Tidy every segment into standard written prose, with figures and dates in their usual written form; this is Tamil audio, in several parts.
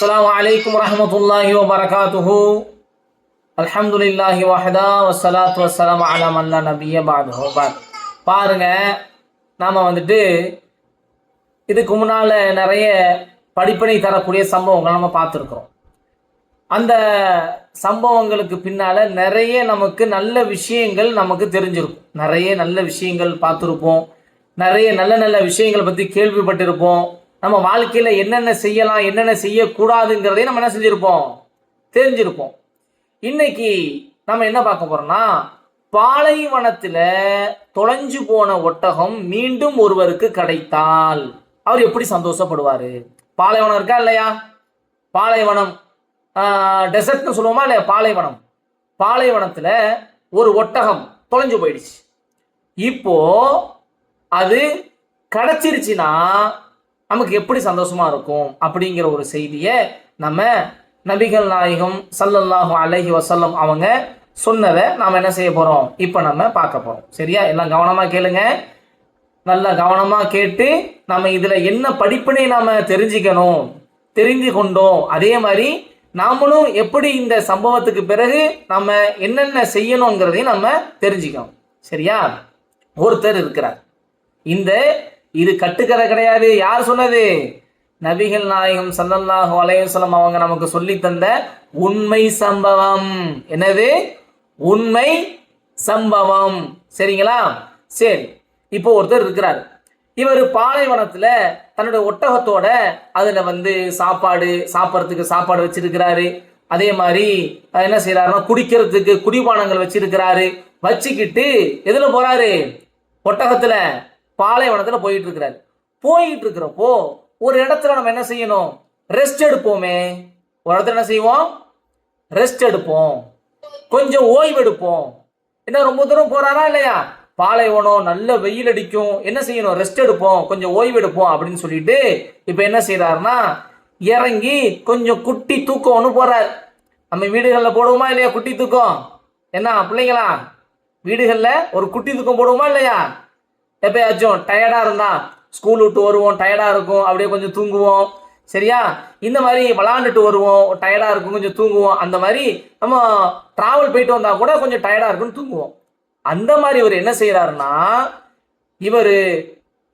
அஸ்ஸலாமு அலைக்கும் வரஹ்மத்துல்லாஹி வபரகாத்துஹு. அல்ஹம்துலில்லாஹி வஹதா வஸ்ஸலாத்து வஸ்ஸலாமு அலா மன் லா நபிய்ய பஅதுஹு. பாருங்க, நாம இதுக்கு முன்னால நிறைய படிப்பினை தரக்கூடிய சம்பவங்கள் நம்ம பார்த்துருக்கிறோம். அந்த சம்பவங்களுக்கு பின்னால நிறைய நமக்கு நல்ல விஷயங்கள் நமக்கு தெரிஞ்சிருக்கும். நிறைய நல்ல விஷயங்கள் பார்த்துருப்போம். நிறைய நல்ல நல்ல விஷயங்களை பற்றி கேள்விப்பட்டிருப்போம். நம்ம வாழ்க்கையில் என்னென்ன செய்யலாம், என்னென்ன செய்யக்கூடாதுங்கிறதையும் நம்ம என்ன செஞ்சுருப்போம், தெரிஞ்சிருப்போம். இன்னைக்கு நம்ம என்ன பார்க்க போறோம்னா, பாலைவனத்தில் தொலைஞ்சு போன ஒட்டகம் மீண்டும் ஒருவருக்கு கிடைத்தால் அவர் எப்படி சந்தோஷப்படுவார்? பாலைவனம் இருக்கா இல்லையா? பாலைவனம், டெசர்ட்னு சொல்லுவோமா இல்லையா? பாலைவனம், பாலைவனத்தில் ஒரு ஒட்டகம் தொலைஞ்சு போயிடுச்சு. இப்போ அது கிடைச்சிருச்சுன்னா நமக்கு எப்படி சந்தோஷமா இருக்கும் அப்படிங்கிற ஒரு செய்தியை நம்ம நபிகள் நாயகம் ஸல்லல்லாஹு அலைஹி வஸல்லம் அவங்க சொன்னதை நாம் என்ன செய்ய போகிறோம், இப்போ நம்ம பார்க்க போகிறோம். சரியா? எல்லாம் கவனமாக கேளுங்க. நல்லா கவனமாக கேட்டு நம்ம இதில் என்ன படிப்பினை நாம் தெரிஞ்சுக்கணும், தெரிஞ்சு கொண்டோம். அதே மாதிரி நாமளும் எப்படி இந்த சம்பவத்துக்கு பிறகு நம்ம என்னென்ன செய்யணுங்கிறதையும் நம்ம தெரிஞ்சுக்கணும். சரியா? ஒருத்தர் இருக்கிறார். இது கட்டுக்கதை கிடையாது. யார் சொன்னது? நபிகள் நாயகம் ஸல்லல்லாஹு அலைஹி வஸல்லம் அவங்க நமக்கு சொல்லி தந்த உண்மை சம்பவம். என்னது? உண்மை சம்பவம். சரிங்களா? சரி, இப்போ ஒருத்தர் இருக்கிறார். இவர் பாலைவனத்துல தன்னுடைய ஒட்டகத்தோட அதுல சாப்பிட்றதுக்கு சாப்பாடு வச்சிருக்கிறாரு. அதே மாதிரி என்ன செய்யறாருன்னா, குடிக்கிறதுக்கு குடிபானங்கள் வச்சிருக்கிறாரு. வச்சுக்கிட்டு எதுல போறாரு? ஒட்டகத்துல பாலைவனத்துல போயிட்டு இருக்கிறப்போ ஒரு இடத்துல நம்ம என்ன செய்யணும், ரெஸ்ட் எடுப்போமே. ஒரு இடத்துல என்ன செய்வோம், ரெஸ்ட் எடுப்போம், கொஞ்சம் ஓய்வு எடுப்போம். என்ன ரொம்ப தூரம் போறாரா இல்லையா? பாலைவனம், நல்ல வெயில் அடிக்கும், என்ன செய்யணும், ரெஸ்ட் எடுப்போம், கொஞ்சம் ஓய்வு எடுப்போம் அப்படின்னு சொல்லிட்டு இப்ப என்ன செய்யறாருன்னா, இறங்கி கொஞ்சம் குட்டி தூக்கம் ஒன்று போறார். நம்ம வீடுகளில் போடுவோமா இல்லையா குட்டி தூக்கம்? என்ன பிள்ளைங்களா, வீடுகளில் ஒரு குட்டி தூக்கம் போடுவோமா இல்லையா? எப்பயாச்சும் டயர்டா இருந்தா, ஸ்கூல் விட்டு வருவோம், டயர்டா இருக்கும், அப்படியே கொஞ்சம் தூங்குவோம். சரியா? இந்த மாதிரி விளாண்டுட்டு வருவோம், டயர்டா இருக்கும், கொஞ்சம் தூங்குவோம். அந்த மாதிரி நம்ம டிராவல் போயிட்டு வந்தா கூட கொஞ்சம் டயர்டா இருக்குன்னு தூங்குவோம். அந்த மாதிரி இவர் என்ன செய்யறாருன்னா, இவர்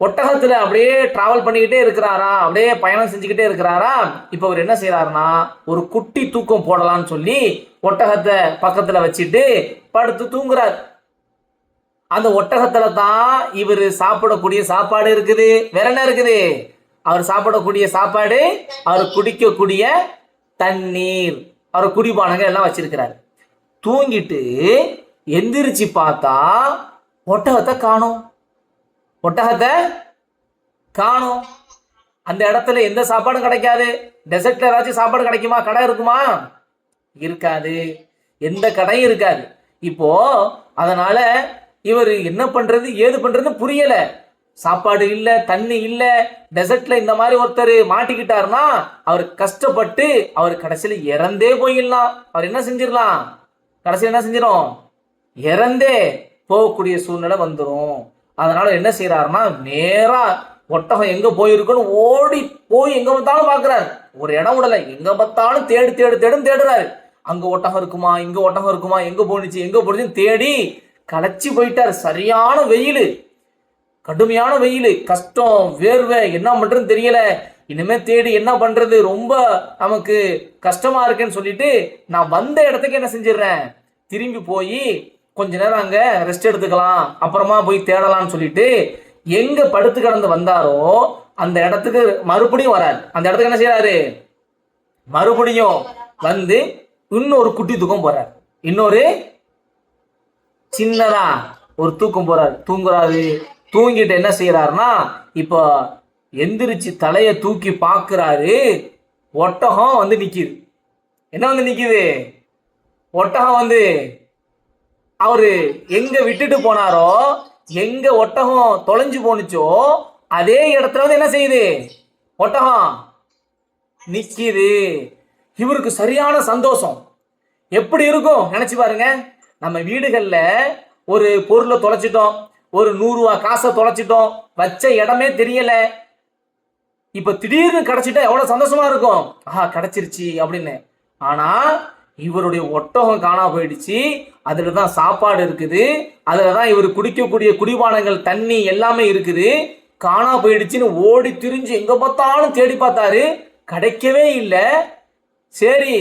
ஒட்டகத்துல அப்படியே டிராவல் பண்ணிக்கிட்டே இருக்கிறாரா, அப்படியே பயணம் செஞ்சுக்கிட்டே இருக்கிறாரா. இப்ப அவர் என்ன செய்யறாருன்னா, ஒரு குட்டி தூக்கம் போடலான்னு சொல்லி ஒட்டகத்தை பக்கத்துல வச்சுட்டு படுத்து தூங்குறார். அந்த ஒட்டகத்துல தான் இவர் சாப்பிடக்கூடிய சாப்பாடு இருக்குது. வேற என்ன இருக்குது? அவர் சாப்பிடக்கூடிய சாப்பாடு, அவர் குடிக்கக்கூடிய தண்ணீர், அவர் குடிபானங்கள் எல்லாம் வச்சிருக்கிறார். தூங்கிட்டு எந்திரிச்சு பார்த்தா ஒட்டகத்தை காணோம். ஒட்டகத்தை காணோம். அந்த இடத்துல எந்த சாப்பாடும் கிடைக்காது. டெசர்ட்ல ஏதாச்சும் சாப்பாடு கிடைக்குமா? கடை இருக்குமா? இருக்காது. எந்த கடையும் இருக்காது. இப்போ அதனால இவர் என்ன பண்றது, ஏது பண்றதுன்னு புரியல. சாப்பாடு இல்ல, தண்ணி இல்ல. டெசர்ட்ல இந்த மாதிரி ஒருத்தர் மாட்டிக்கிட்டாருன்னா அவர் கஷ்டப்பட்டு அவர் கடைசியில இறந்தே போயிடலாம். அவர் என்ன செஞ்சிடலாம், கடைசியில் என்ன செஞ்சிடும், இறந்தே போகக்கூடிய சூழ்நிலை வந்துடும். அதனால என்ன செய்யறாருன்னா, நேரா ஒட்டகம் எங்க போயிருக்குன்னு ஓடி போய் எங்க பார்த்தாலும் பாக்குறாரு. ஒரு இடம் விடல, எங்க பார்த்தாலும் தேடுறாரு. அங்க ஒட்டகம் இருக்குமா, இங்க ஒட்டகம் இருக்குமா, எங்க போனுச்சுன்னு தேடி களைச்சி போயிட்டார். சரியான வெயில், கடுமையான வெயில், கஷ்டம், வேர்வை, என்ன பண்றதுன்னு தெரியல. இனிமே தேடி என்ன பண்றது, ரொம்ப நமக்கு கஷ்டமா இருக்குன்னு சொல்லிட்டு நான் வந்த இடத்துக்கு என்ன செஞ்சிடறேன், திரும்பி போய் கொஞ்ச நேரம் அங்க ரெஸ்ட் எடுத்துக்கலாம், அப்புறமா போய் தேடலாம்னு சொல்லிட்டு எங்க படுத்து கிடந்து வந்தாரோ அந்த இடத்துக்கு மறுபடியும் வராரு. அந்த இடத்துக்கு என்ன செய்யறாரு, மறுபடியும் வந்து இன்னொரு குட்டி தூக்கம் போறாரு. இன்னொரு சின்னதா ஒரு தூக்கம் போறாரு. தூங்கிட்டு என்ன செய்யறாருன்னா, இப்போ எந்திரிச்சு தலையை தூக்கி பார்க்கிறாரு. ஒட்டகம் வந்து நிக்குது. என்ன வந்து நிக்குது? ஒட்டகம் வந்து அவரு எங்க விட்டுட்டு போனாரோ, எங்க ஒட்டகம் தொலைஞ்சு போனுச்சோ அதே இடத்துல வந்து என்ன செய்யுது, ஒட்டகம் நிக்குது. இவருக்கு சரியான சந்தோஷம். எப்படி இருக்கும் நினைச்சு பாருங்க. நம்ம வீடுகள்ல ஒரு பொருளை தொலைச்சிட்டோம், ஒரு 100 ரூபா காசை தொலைச்சிட்டோம், வச்ச இடமே தெரியல. இப்ப திடீர்னு கிடைச்சிட்டா எவ்வளவு சந்தோஷமா இருக்கும், ஆஹா கிடைச்சிருச்சு அப்படின்னு. ஆனா இவருடைய ஒட்டகம் காணா போயிடுச்சு, அதுலதான் சாப்பாடு இருக்குது, அதுலதான் இவர் குடிக்கக்கூடிய குடிபானங்கள் தண்ணி எல்லாமே இருக்குது, காணா போயிடுச்சுன்னு ஓடி திரிஞ்சு எங்க பார்த்தாலும் தேடி பார்த்தாரு, கிடைக்கவே இல்லை. சரி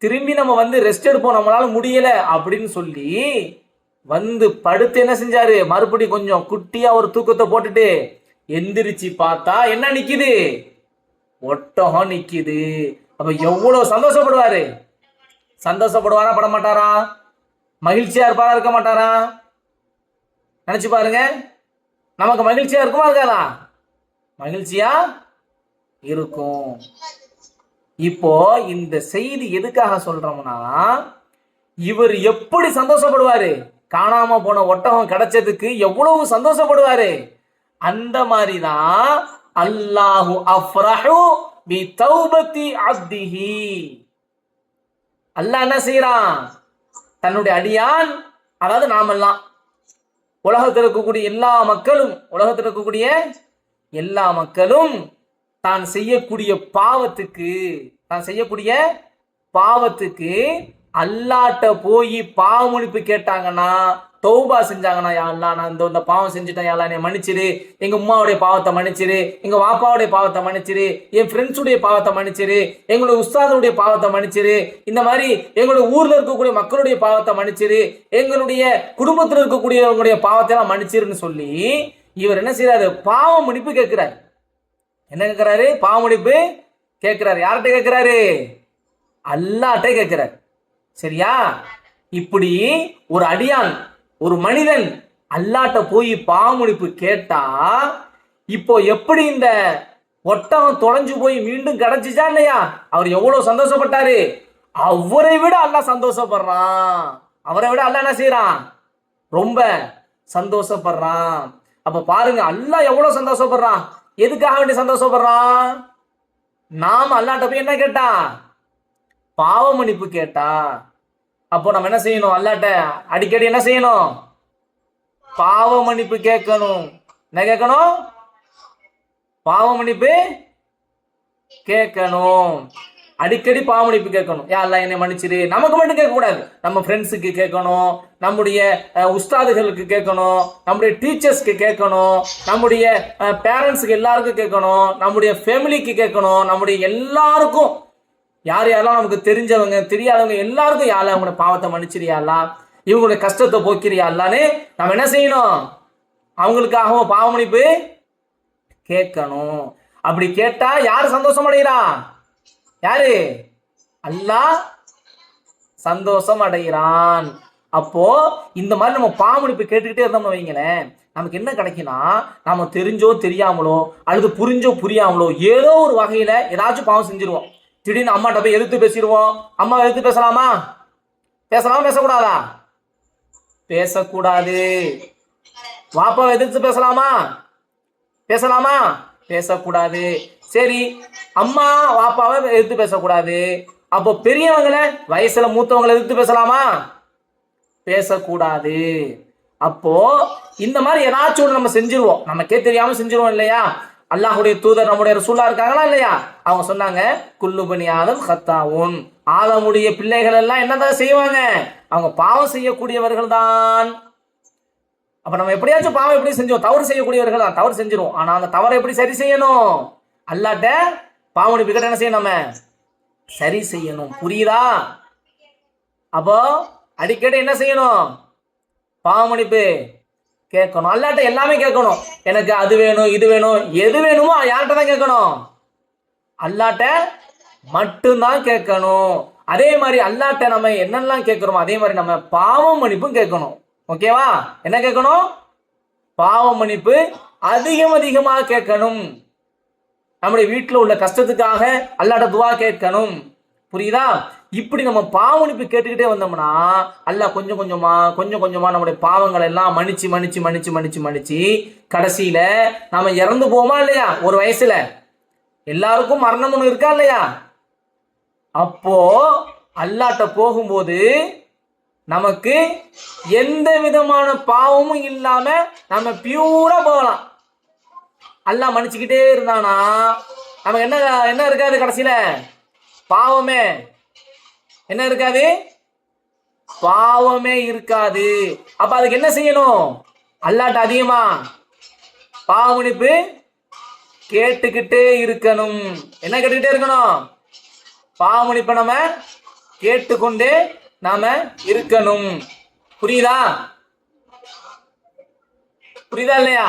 திரும்பி நம்ம வந்து ரெஸ்ட் எடுப்போம், நம்மளால முடியல அப்படின்னு சொல்லி வந்து படுத்து என்ன செஞ்சாரு, மறுபடி கொஞ்சம் குட்டியா ஒரு தூக்கத்தை போட்டுட்டு எந்திரிச்சு பார்த்தா என்ன நிக்குது, ஒட்டகம் நிக்குது. அப்ப எவ்வளவு சந்தோஷப்படுவாரு, சந்தோஷப்படுவாரா பட மாட்டாரா, மகிழ்ச்சியா இருப்பாரா இருக்க மாட்டாரா, நினைச்சு பாருங்க. நமக்கு மகிழ்ச்சியா இருக்குமா இருக்காதா, மகிழ்ச்சியா இருக்கும். இப்போ இந்த செய்தி எதுக்காக சொல்றோம்னா, இவர் எப்படி சந்தோஷப்படுவாரு, காணாம போன ஒட்டகம் கிடைச்சதுக்கு எவ்வளவு சந்தோஷப்படுவாரு. அந்த மாதிரிதான் அல்லாஹு அஃப்ரஹு பி தௌபத்தி அப்திஹி. அல்லாஹ் என்ன செய்யறான், தன்னுடைய அடியான், அதாவது நாமெல்லாம் உலகத்தில் இருக்கக்கூடிய எல்லா மக்களும், உலகத்தில் இருக்கக்கூடிய எல்லா மக்களும் தான் செய்யக்கூடிய பாவத்துக்கு அல்லாட்ட போய் பாவமன்னிப்பு கேட்டாங்கன்னா, தௌபா செஞ்சாங்கன்னா, யா அல்லாஹ் நான் இந்த பாவம் செஞ்சுட்டேன், யா அல்லாஹ் என்னை மன்னிச்சிரு, எங்க உம்மாவுடைய பாவத்தை மன்னிச்சிரு, எங்க வாப்பாவுடைய பாவத்தை மன்னிச்சிரு, என் ஃப்ரெண்ட்ஸுடைய பாவத்தை மன்னிச்சிரு, எங்களுடைய உஸ்தாதுடைய பாவத்தை மன்னிச்சிரு, இந்த மாதிரி எங்களுடைய ஊர்ல இருக்கக்கூடிய மக்களுடைய பாவத்தை மன்னிச்சிரு, எங்களுடைய குடும்பத்தில் இருக்கக்கூடியவங்களுடைய பாவத்தை எல்லாம் மன்னிச்சிருன்னு சொல்லி இவர் என்ன செய்யறாரு, பாவ மன்னிப்பு கேட்கிறாரு. என்ன கேட்கிறாரு, பாவ மன்னிப்பு கேட்கிறாரு. யார்கிட்ட கேட்கிறாரு, அல்லாஹ்ட்ட கேட்கிறாரு. சரியா? இப்படி ஒரு அடியான், ஒரு மனிதன் அல்லாஹ்ட்ட போய் பாவ மன்னிப்பு கேட்டா, இப்போ எப்படி இந்த ஒட்டகம் தொலைஞ்சு போய் மீண்டும் கிடைச்சிச்சா இல்லையா, அவர் எவ்வளவு சந்தோஷப்பட்டாரு. அவரை விட அல்லாஹ் சந்தோஷப்படுறான். அவரை விட அல்லாஹ் என்ன செய்யறான், ரொம்ப சந்தோஷப்படுறான். அப்ப பாருங்க, அல்லாஹ் எவ்வளவு சந்தோஷப்படுறான். எதுக்காக வேண்டி சந்தோஷப்படுறான், நாம அல்லாஹ்ட்ட போய் என்ன கேட்டா, பாவ மன்னிப்பு கேட்டா. அப்போ நம்ம என்ன செய்யணும், அல்லாஹ்ட்ட அடிக்கடி என்ன செய்யணும், பாவ மன்னிப்பு கேட்கணும். என்ன கேட்கணும், பாவ மன்னிப்பு கேட்கணும். அடிக்கடி பாவ மன்னிப்பு கேட்கணும். யா அல்லாஹ் என்னை மன்னிச்சிரு. நமக்கு மட்டும் கேட்க கூடாது, நம்ம ஃப்ரெண்ட்ஸுக்கு கேட்கணும், நம்முடைய உஸ்தாதுகளுக்கு கேட்கணும், நம்முடைய டீச்சர்ஸ்க்கு கேட்கணும், நம்முடைய பேரண்ட்ஸுக்கு எல்லாருக்கும் கேட்கணும், நம்முடைய ஃபேமிலிக்கு கேட்கணும், நம்முடைய எல்லாருக்கும், யார் யாரெல்லாம் நமக்கு தெரிஞ்சவங்க தெரியாதவங்க எல்லாருக்கும், யா அல்லாஹ் அவங்களோட பாவத்தை மன்னிச்சிரியா அல்லாஹ், இவங்களுடைய கஷ்டத்தை போக்கிறியா அல்லான்னு நம்ம என்ன செய்யணும், அவங்களுக்காகவும் பாவ மன்னிப்பு கேட்கணும். அப்படி கேட்டா யாரு சந்தோஷம் அடைகிறா, யாரு, அல்லாஹ் சந்தோஷம் அடைகிறான். அப்போ இந்த மாதிரி நம்ம பாவ மன்னிப்பு கேட்டுக்கிட்டே இருந்தோம்னு வைங்களேன், நமக்கு என்ன கிடைக்குன்னா, நாம தெரிஞ்சோ தெரியாமலோ அல்லது புரிஞ்சோ புரியாமலோ ஏதோ ஒரு வகையில ஏதாச்சும் பாவம் செஞ்சிருவோம். திடீர்னு அம்மாட்ட போய் எதிர்த்து பேசிடுவோம். அம்மா எதிர்த்து பேசலாமா, பேசக்கூடாதா, பேசக்கூடாது. வாப்பாவை எதிர்த்து பேசலாமா, பேசக்கூடாது. சரி, அம்மா வாப்பாவை எதிர்த்து பேசக்கூடாது. அப்போ பெரியவங்களை, வயசுல மூத்தவங்களை எதிர்த்து பேசலாமா, பேசக்கூடாது. அப்போ இந்த மாதிரி ஏதாச்சும் ஒன்று நம்ம செஞ்சிருவோம், நமக்கே தெரியாம செஞ்சிருவோம் இல்லையா. அல்லாஹ்வுடைய தூதர் நம்முடைய ரசூலா இருக்காங்களா இல்லையா, அவங்க சொன்னாங்க, குல்லு பனி ஆதம் கத்தாவுன், ஆதமுடைய பிள்ளைகள் எல்லாம் என்னதான் செய்வாங்க, அவங்க பாவம் செய்யக்கூடியவர்கள் தான். அப்ப நம்ம எப்படியாச்சும் பாவம் எப்படி செஞ்சோம், தவறு செய்யக்கூடியவர்கள் தான், தவறு செஞ்சிருவோம். ஆனா அந்த தவறை எப்படி சரி செய்யணும், அல்லாஹ்ட்ட பாவ மன்னிப்பு கேட்டு என்ன செய்யணும், நம்ம சரி செய்யணும். புரியுதா? அப்போ அடிக்கடி என்ன செய்யணும், பாவ மன்னிப்பு கேட்கணும். அல்லாஹ்ட்ட எல்லாமே கேட்கணும். எனக்கு அது வேணும், இது வேணும், எது வேணுமோ யார்கிட்ட தான் கேட்கணும், அல்லாஹ்ட்ட மட்டும்தான் கேட்கணும். அதே மாதிரி அல்லாஹ்ட்ட நம்ம என்னெல்லாம் கேட்கிறோமோ அதே மாதிரி நம்ம பாவ மன்னிப்பும் கேட்கணும். ஓகேவா? என்ன கேட்கணும், பாவ மன்னிப்பு அதிகமாக கேட்கணும். நம்முடைய வீட்டில் உள்ள கஷ்டத்துக்காக அல்லாஹ்ட்ட துவா கேட்கணும். புரியுதா? இப்படி நம்ம பாவ மன்னிப்பு கேட்டுக்கிட்டே வந்தோம்னா அல்லாஹ் கொஞ்சம் கொஞ்சமா நம்முடைய பாவங்களை எல்லாம் மன்னிச்சு கடைசியில நாம இறந்து போமா இல்லையா, ஒரு வயசுல எல்லாருக்கும் மரணம் ஒன்று இருக்கா இல்லையா. அப்போ அல்லாஹ்ட்ட போகும்போது நமக்கு எந்த விதமான பாவமும் இல்லாம நம்ம பியூரா போகலாம். அல்லாஹ் மன்னிச்சுக்கிட்டே இருந்தானா நமக்கு என்ன என்ன இருக்காது கடைசியில? பாவமே என்ன இருக்காது? பாவமே இருக்காது. அப்ப அதுக்கு என்ன செய்யணும்? அல்லாஹ்ட்ட அதிகமா பாவ மன்னிப்பு கேட்டுக்கிட்டே இருக்கணும். என்ன கேட்டுக்கிட்டே இருக்கணும்? பாவ மன்னிப்பை நம்ம கேட்டுக்கொண்டே நாம இருக்கணும். புரியுதா? புரியுதா இல்லையா?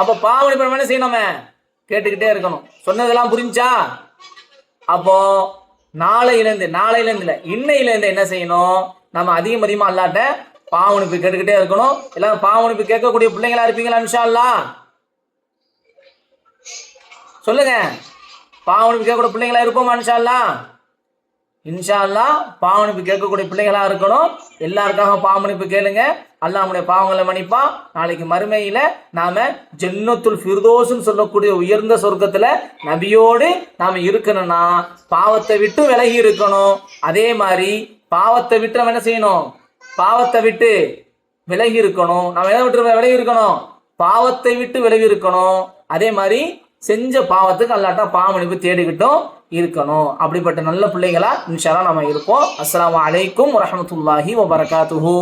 அப்ப பாவ மன்னிப்பை நம்ம என்ன செய்யணும்? நம்ம கேட்டுக்கிட்டே இருக்கணும். சொன்னதெல்லாம் புரிஞ்சா? அப்போ நாளையிலேருந்து இல்ல இன்னையிலேருந்து என்ன செய்யணும்? நம்ம அதிகமா அல்லாட்ட பாவ மன்னிப்பு கேட்டுக்கிட்டே இருக்கணும். எல்லாரும் பாவ மன்னிப்பு கேட்கக்கூடிய பிள்ளைங்களா இருப்பீங்களா இன்ஷா அல்லாஹ்? சொல்லுங்க. பாவ மன்னிப்பு கேட்கக்கூடிய பிள்ளைங்களா இருப்போமா இன்ஷா அல்லாஹ்? இன்ஷா அல்லாஹ் பாவ மன்னிப்பு கேட்கக்கூடிய பிள்ளைகளா இருக்கணும். எல்லாருக்காக பாவ மன்னிப்பு கேளுங்க. அல்லாஹ் நம்முடைய பாவங்களை மன்னிப்பான். நாளைக்கு மறுமையில நாம ஜன்னத்துல் ஃபிர்தௌஸ்னு சொல்லக்கூடிய உயர்ந்த சொர்க்கத்துல நபியோடு நாம இருக்கணும்னா பாவத்தை விட்டு விலகி இருக்கணும். அதே மாதிரி பாவத்தை விட்டு நம்ம என்ன செய்யணும்? பாவத்தை விட்டு விலகி இருக்கணும். நம்ம எதை விட்டு விலகி இருக்கணும்? பாவத்தை விட்டு விலகி இருக்கணும். அதே மாதிரி செஞ்ச பாவத்துக்கு அல்லாட்டா பாவ மன்னிப்பு தேடிக்கிட்டும் இருக்கணும். அப்படிப்பட்ட நல்ல பிள்ளைகளா இன்ஷா அல்லாஹ் நம்ம இருப்போம். அஸ்ஸலாமு அலைக்கும் வரஹ்மத்துல்லாஹி வபரகாத்துஹு.